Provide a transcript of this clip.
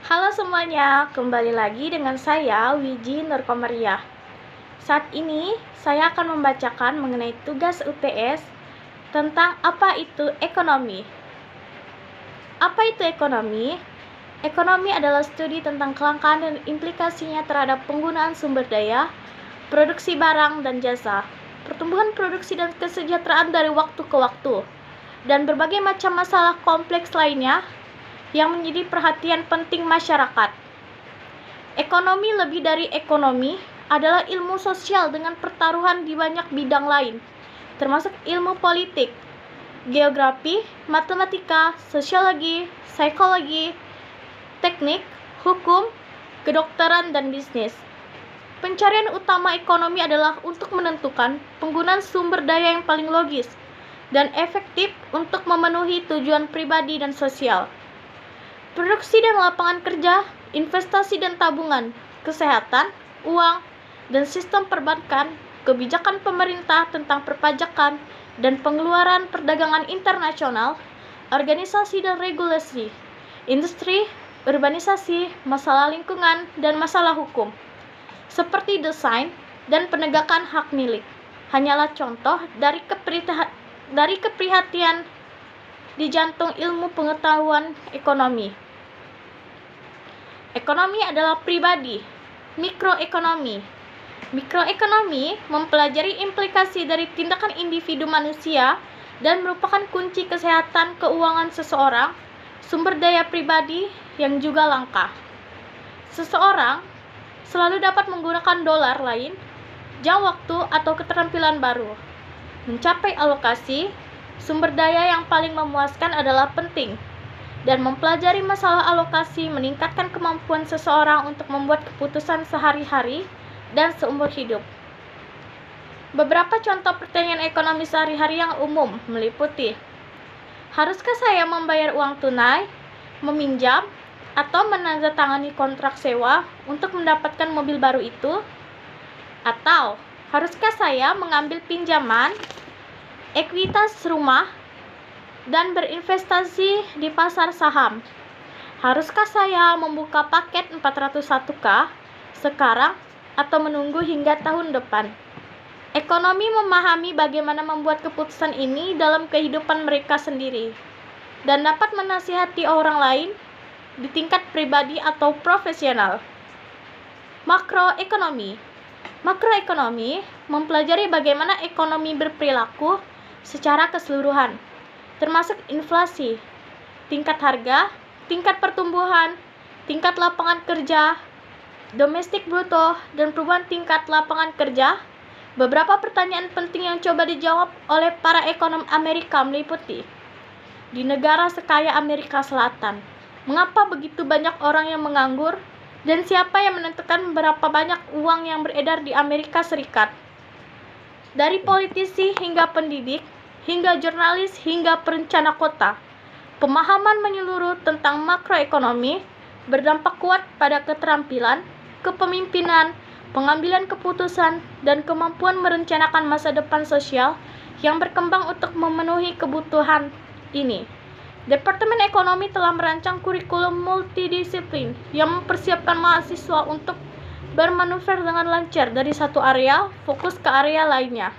Halo semuanya, kembali lagi dengan saya Wiji Nurkomariah. Saat ini saya akan membacakan mengenai tugas UTS tentang apa itu ekonomi. Apa itu ekonomi? Ekonomi adalah studi tentang kelangkaan dan implikasinya terhadap penggunaan sumber daya, produksi barang dan jasa, pertumbuhan produksi dan kesejahteraan dari waktu ke waktu, dan berbagai macam masalah kompleks lainnya yang menjadi perhatian penting masyarakat. Ekonomi lebih dari ekonomi adalah ilmu sosial dengan pertaruhan di banyak bidang lain, termasuk ilmu politik, geografi, matematika, sosiologi, psikologi, teknik, hukum, kedokteran, dan bisnis. Pencarian utama ekonomi adalah untuk menentukan penggunaan sumber daya yang paling logis dan efektif untuk memenuhi tujuan pribadi dan sosial. Produksi dan lapangan kerja, investasi dan tabungan, kesehatan, uang, dan sistem perbankan, kebijakan pemerintah tentang perpajakan dan pengeluaran perdagangan internasional, organisasi dan regulasi, industri, urbanisasi, masalah lingkungan, dan masalah hukum, seperti desain dan penegakan hak milik, hanyalah contoh dari keprihatinan di jantung ilmu pengetahuan ekonomi. Ekonomi adalah pribadi. Mikroekonomi. Mikroekonomi mempelajari implikasi dari tindakan individu manusia dan merupakan kunci kesehatan keuangan seseorang, sumber daya pribadi yang juga langka. Seseorang selalu dapat menggunakan dolar lain, jam waktu atau keterampilan baru. Mencapai alokasi sumber daya yang paling memuaskan adalah penting, dan mempelajari masalah alokasi meningkatkan kemampuan seseorang untuk membuat keputusan sehari-hari dan seumur hidup. Beberapa contoh pertanyaan ekonomi sehari-hari yang umum meliputi: haruskah saya membayar uang tunai, meminjam, atau menandatangani kontrak sewa untuk mendapatkan mobil baru itu? Atau haruskah saya mengambil pinjaman, ekuitas rumah, dan berinvestasi di pasar saham? Haruskah saya membuka paket 401k sekarang atau menunggu hingga tahun depan? Ekonomi memahami bagaimana membuat keputusan ini dalam kehidupan mereka sendiri dan dapat menasihati orang lain di tingkat pribadi atau profesional. Makroekonomi. Makroekonomi mempelajari bagaimana ekonomi berperilaku secara keseluruhan, termasuk inflasi, tingkat harga, tingkat pertumbuhan, tingkat lapangan kerja, domestik bruto, dan perubahan tingkat lapangan kerja. Beberapa pertanyaan penting yang coba dijawab oleh para ekonom Amerika meliputi: di negara sekaya Amerika Selatan, mengapa begitu banyak orang yang menganggur, dan siapa yang menentukan berapa banyak uang yang beredar di Amerika Serikat? Dari politisi hingga pendidik, hingga jurnalis, hingga perencana kota, pemahaman menyeluruh tentang makroekonomi berdampak kuat pada keterampilan, kepemimpinan, pengambilan keputusan, dan kemampuan merencanakan masa depan sosial yang berkembang untuk memenuhi kebutuhan ini. Departemen Ekonomi telah merancang kurikulum multidisiplin yang mempersiapkan mahasiswa untuk bermanuver dengan lancar dari satu area fokus ke area lainnya.